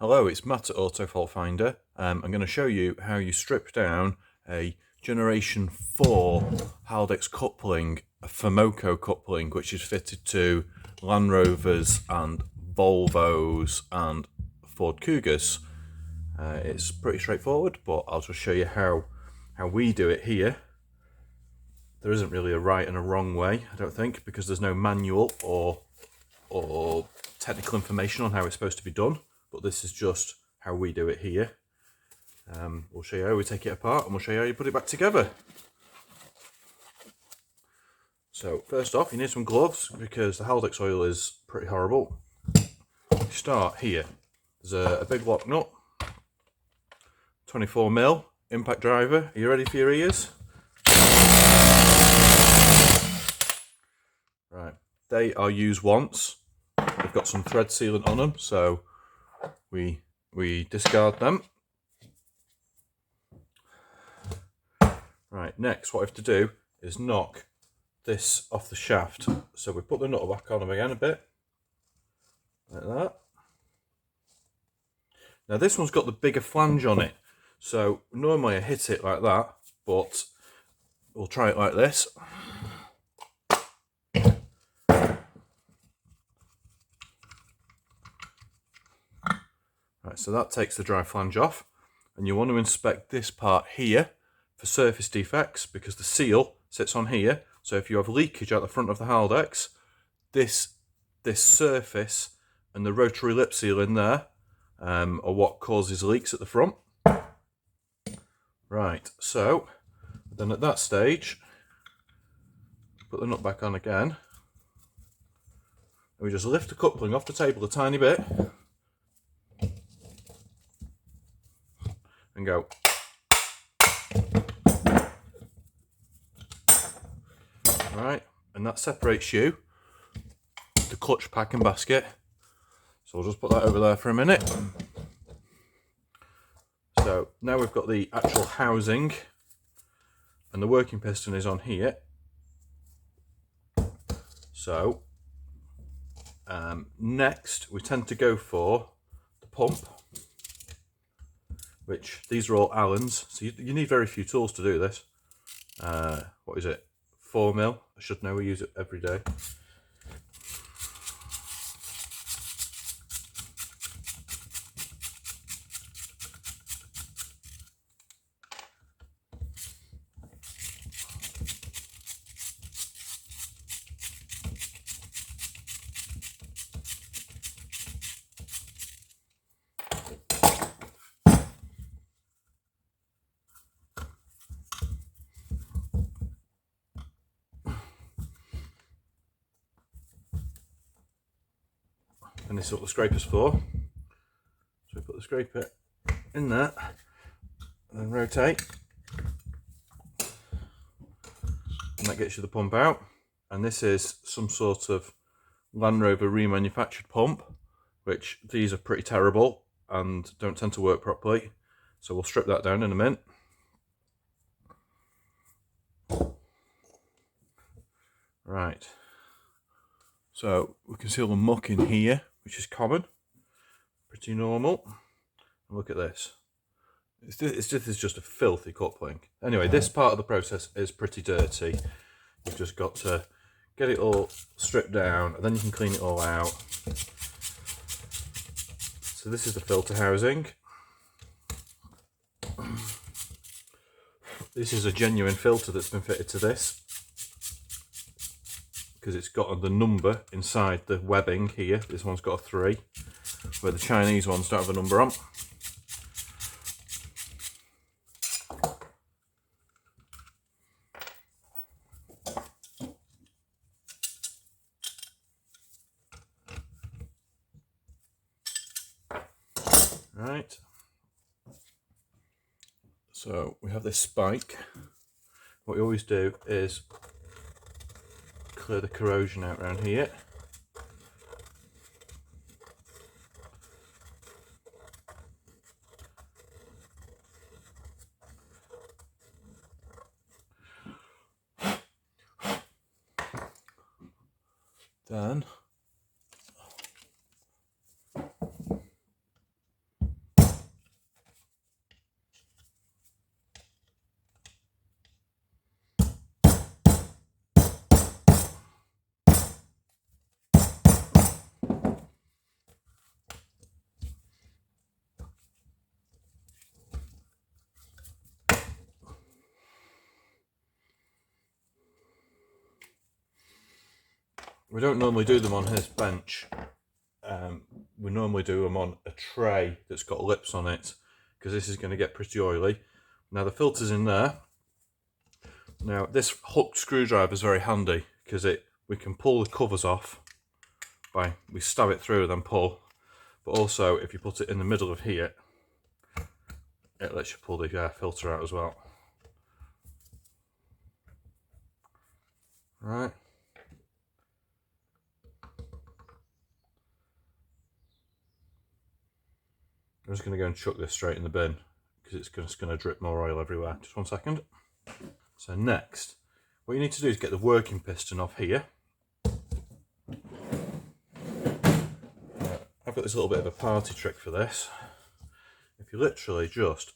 Hello, it's Matt at Auto Fault Finder. I'm going to show you how you strip down a Generation 4 Haldex coupling, a Evoque coupling, which is fitted to Land Rovers and Volvos and Ford Cougars. It's pretty straightforward, but I'll just show you how we do it here. There isn't really a right and a wrong way, I don't think, because there's no manual or technical information on how it's supposed to be done. But this is just how we do it here. We'll show you how we take it apart and we'll show you how you put it back together. So first off, you need some gloves because the Haldex oil is pretty horrible. You start here. There's a big lock nut, 24mm impact driver. Are you ready for your ears? Right, they are used once. They've got some thread sealant on them, so we discard them. Right, next what we have to do is knock this off the shaft. So we put the nut back on them again a bit, like that. Now this one's got the bigger flange on it, so normally I hit it like that, but we'll try it like this. Right, so that takes the dry flange off, and you want to inspect this part here for surface defects because the seal sits on here. So if you have leakage out the front of the Haldex, this surface and the rotary lip seal in there are what causes leaks at the front. Right, so then at that stage, put the nut back on again, and we just lift the coupling off the table a tiny bit and go. Right, and that separates you, the clutch pack and basket. So we'll just put that over there for a minute. So now we've got the actual housing, and the working piston is on here. So next we tend to go for the pump, which these are all Allens, so you need very few tools to do this. What is it? 4mm. I should know, we use it every day. And this is what the scraper's for. So we put the scraper in there and then rotate, and that gets you the pump out. And this is some sort of Land Rover remanufactured pump, which these are pretty terrible and don't tend to work properly. So we'll strip that down in a minute. Right, so we can see all the muck in here, which is common, pretty normal. And look at this. This is just a filthy coupling. Anyway, this part of the process is pretty dirty. You've just got to get it all stripped down, and then you can clean it all out. So this is the filter housing. This is a genuine filter that's been fitted to this, because it's got the number inside the webbing here. This one's got a 3, where the Chinese ones don't have a number on. Right, so we have this spike. What we always do is clear the corrosion out around here. Then We don't normally do them on this bench. We normally do them on a tray that's got lips on it, because this is going to get pretty oily. Now the filter's in there. Now this hooked screwdriver is very handy because we can pull the covers off we stab it through and then pull. But also if you put it in the middle of here, it lets you pull the filter out as well. Right. I'm just going to go and chuck this straight in the bin because it's just going to drip more oil everywhere. Just 1 second. So next, what you need to do is get the working piston off here. I've got this little bit of a party trick for this. If you literally just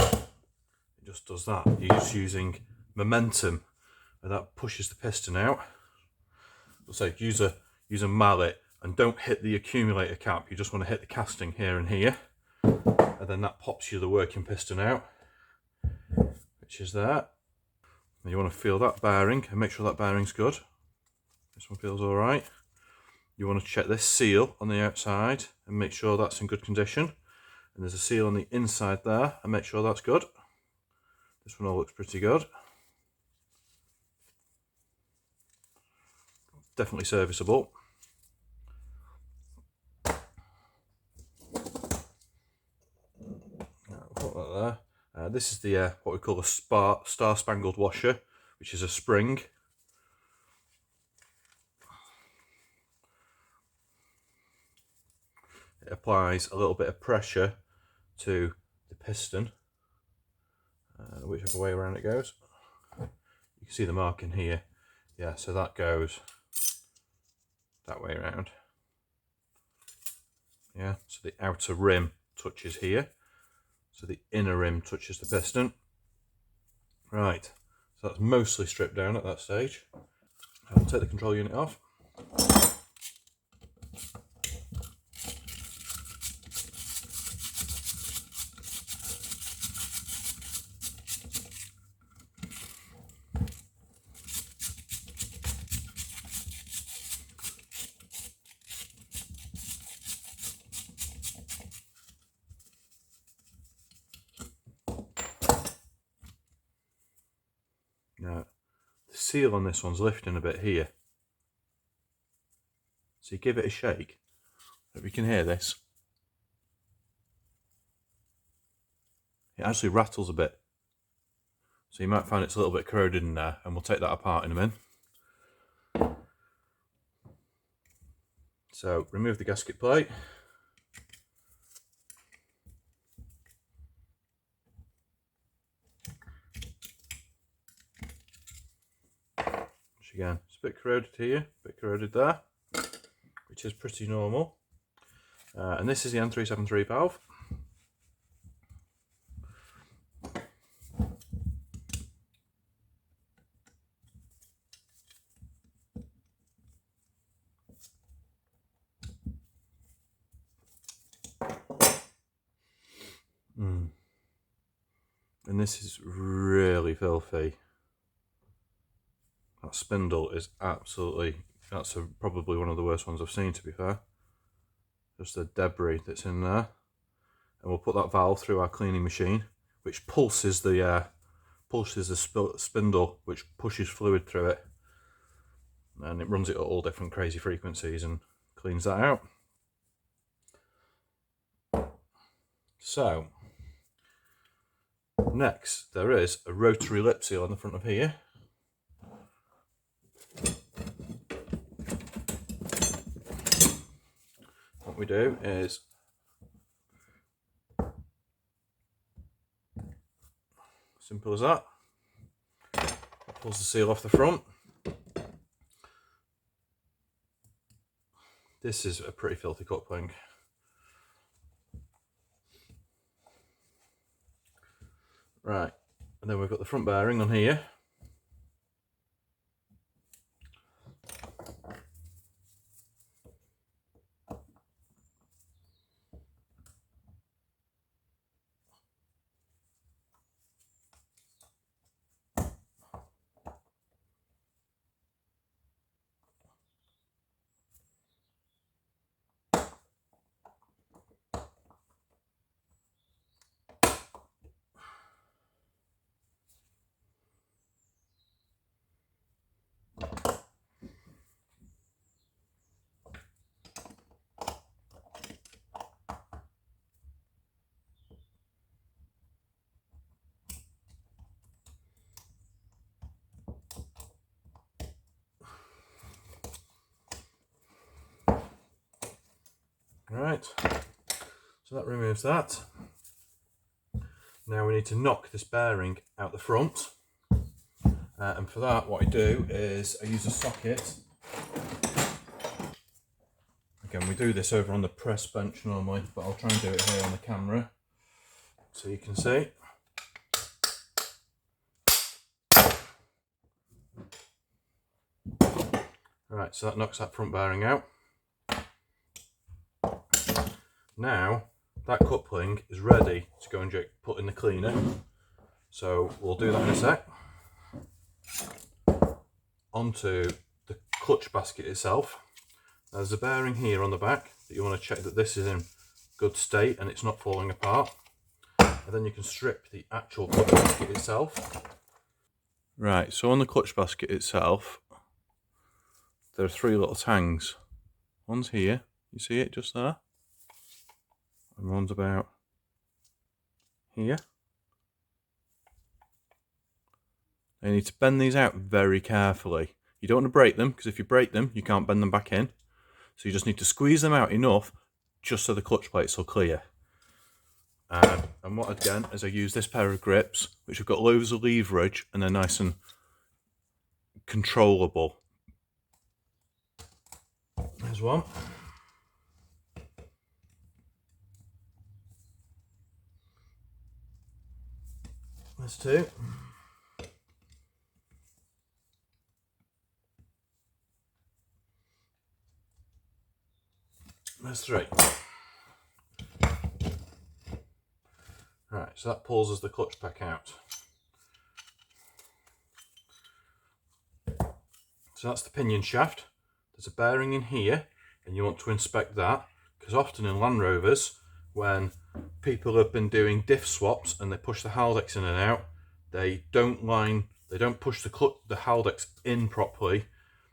it just does that. You're just using momentum, and that pushes the piston out. So use a mallet and don't hit the accumulator cap. You just want to hit the casting here and here, and then that pops you the working piston out, which is that. And you want to feel that bearing and make sure that bearing's good. This one feels all right. You want to check this seal on the outside and make sure that's in good condition. And there's a seal on the inside there and make sure that's good. This one all looks pretty good. Definitely serviceable. Put that there. This is the what we call a star-spangled washer, which is a spring. It applies a little bit of pressure to the piston, whichever way around it goes. You can see the mark in here. Yeah, so that goes that way around. Yeah, so the outer rim touches here, so the inner rim touches the piston. Right, so that's mostly stripped down at that stage. I'll take the control unit off. Now, the seal on this one's lifting a bit here. So you give it a shake. If you can hear this. It actually rattles a bit. So you might find it's a little bit corroded in there, and we'll take that apart in a minute. So remove the gasket plate. Which again, it's a bit corroded here, a bit corroded there, which is pretty normal. And this is the N373 valve. And this is really filthy. That spindle is absolutely, probably one of the worst ones I've seen, to be fair. Just the debris that's in there. And we'll put that valve through our cleaning machine, which pulses the spindle, which pushes fluid through it. And it runs it at all different crazy frequencies and cleans that out. So, next there is a rotary lip seal on the front of here. What we do is simple as that. That pulls the seal off the front. This is a pretty filthy coupling. Right, and then we've got the front bearing on here. Right, so that removes that. Now we need to knock this bearing out the front. And for that, what I do is I use a socket. Again, we do this over on the press bench normally, but I'll try and do it here on the camera so you can see. Right, so that knocks that front bearing out. Now, that coupling is ready to go and put in the cleaner. So we'll do that in a sec. Onto the clutch basket itself. There's a bearing here on the back that you want to check that this is in good state and it's not falling apart. And then you can strip the actual clutch basket itself. Right, so on the clutch basket itself, there are three little tangs. One's here, you see it just there? And one's about here. Now you need to bend these out very carefully. You don't want to break them, because if you break them, you can't bend them back in. So you just need to squeeze them out enough, just so the clutch plates will clear. And what again is I use this pair of grips, which have got loads of leverage, and they're nice and controllable. There's one. There's two. There's three. Right, so that pulls us the clutch pack out. So that's the pinion shaft. There's a bearing in here, and you want to inspect that, because often in Land Rovers, when people have been doing diff swaps and they push the Haldex in and out, they don't push the Haldex in properly.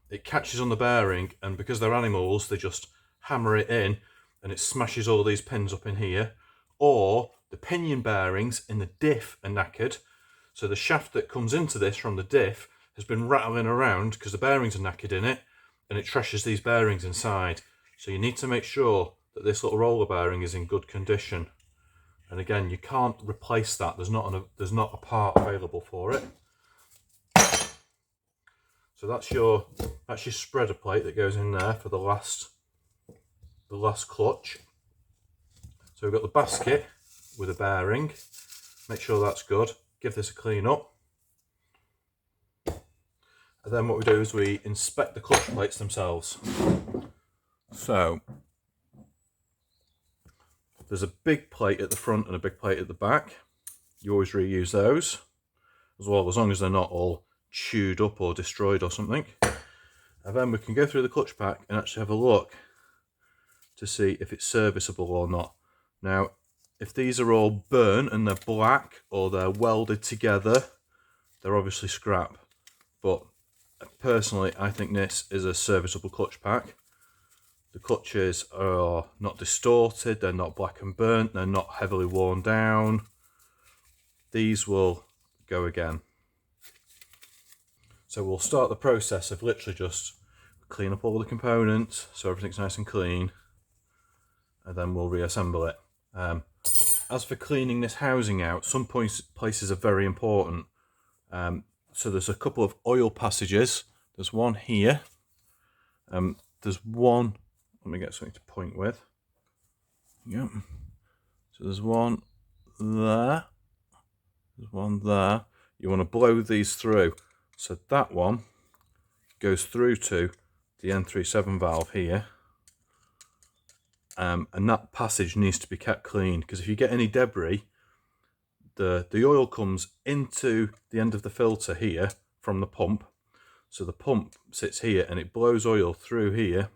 It catches on the bearing, and because they're animals, they just hammer it in, and it smashes all these pins up in here. Or the pinion bearings in the diff are knackered, so the shaft that comes into this from the diff has been rattling around because the bearings are knackered in it, and it trashes these bearings inside. So you need to make sure that this little roller bearing is in good condition. And again, you can't replace that. There's not a part available for it. So that's your spreader plate that goes in there for the last clutch. So we've got the basket with a bearing. Make sure that's good. Give this a clean up. And then what we do is we inspect the clutch plates themselves. So there's a big plate at the front and a big plate at the back. You always reuse those as well, as long as they're not all chewed up or destroyed or something. And then we can go through the clutch pack and actually have a look to see if it's serviceable or not. Now, if these are all burnt and they're black or they're welded together, they're obviously scrap. But personally, I think this is a serviceable clutch pack. The clutches are not distorted, they're not black and burnt, they're not heavily worn down. These will go again. So we'll start the process of literally just clean up all the components so everything's nice and clean, and then we'll reassemble it. As for cleaning this housing out, some places are very important. So there's a couple of oil passages. There's one here. There's one, let me get something to point with. Yep. So there's one there. There's one there. You want to blow these through. So that one goes through to the N37 valve here. And that passage needs to be kept clean, because if you get any debris, the oil comes into the end of the filter here from the pump. So the pump sits here and it blows oil through here,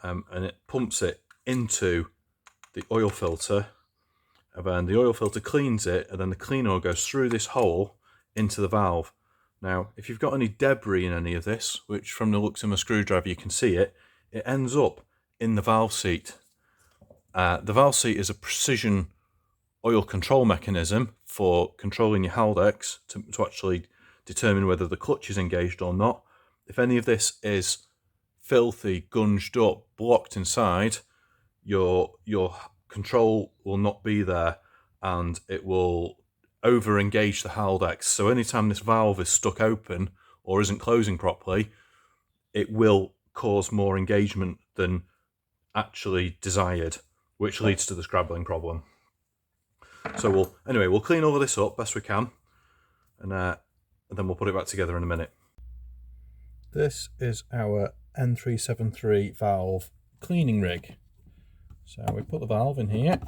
and it pumps it into the oil filter, and then the oil filter cleans it, and then the clean oil goes through this hole into the valve. Now, if you've got any debris in any of this, which from the looks of my screwdriver you can see it ends up in the valve seat. The valve seat is a precision oil control mechanism for controlling your Haldex to actually determine whether the clutch is engaged or not. If any of this is filthy, gunged up, blocked inside, your control will not be there, and it will over engage the Haldex. So anytime this valve is stuck open or isn't closing properly, it will cause more engagement than actually desired, which leads to the scrabbling problem. So we'll clean all of this up best we can, and then we'll put it back together in a minute. This is our N373 valve cleaning rig. So we put the valve in here.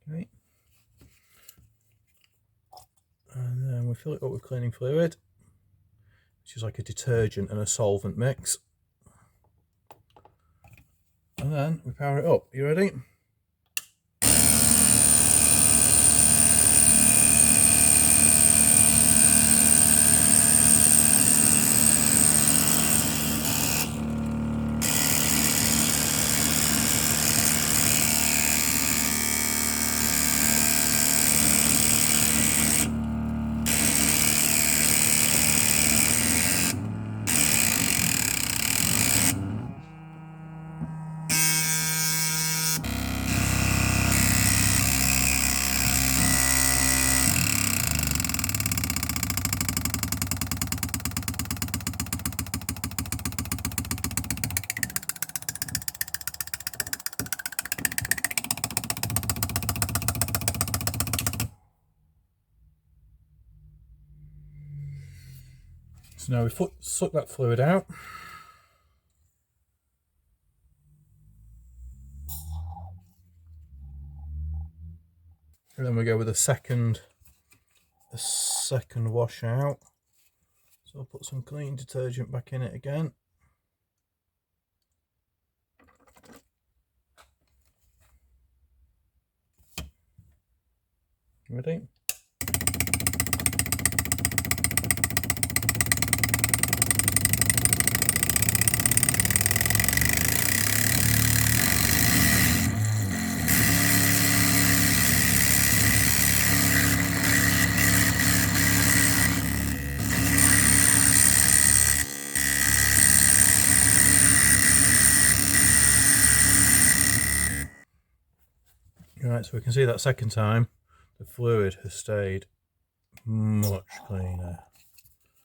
Okay. And then we fill it up with cleaning fluid, which is like a detergent and a solvent mix. And then we power it up. You ready? So now we suck that fluid out. And then we go with a second wash out. So I'll put some clean detergent back in it again. Ready? Right, so we can see that second time the fluid has stayed much cleaner.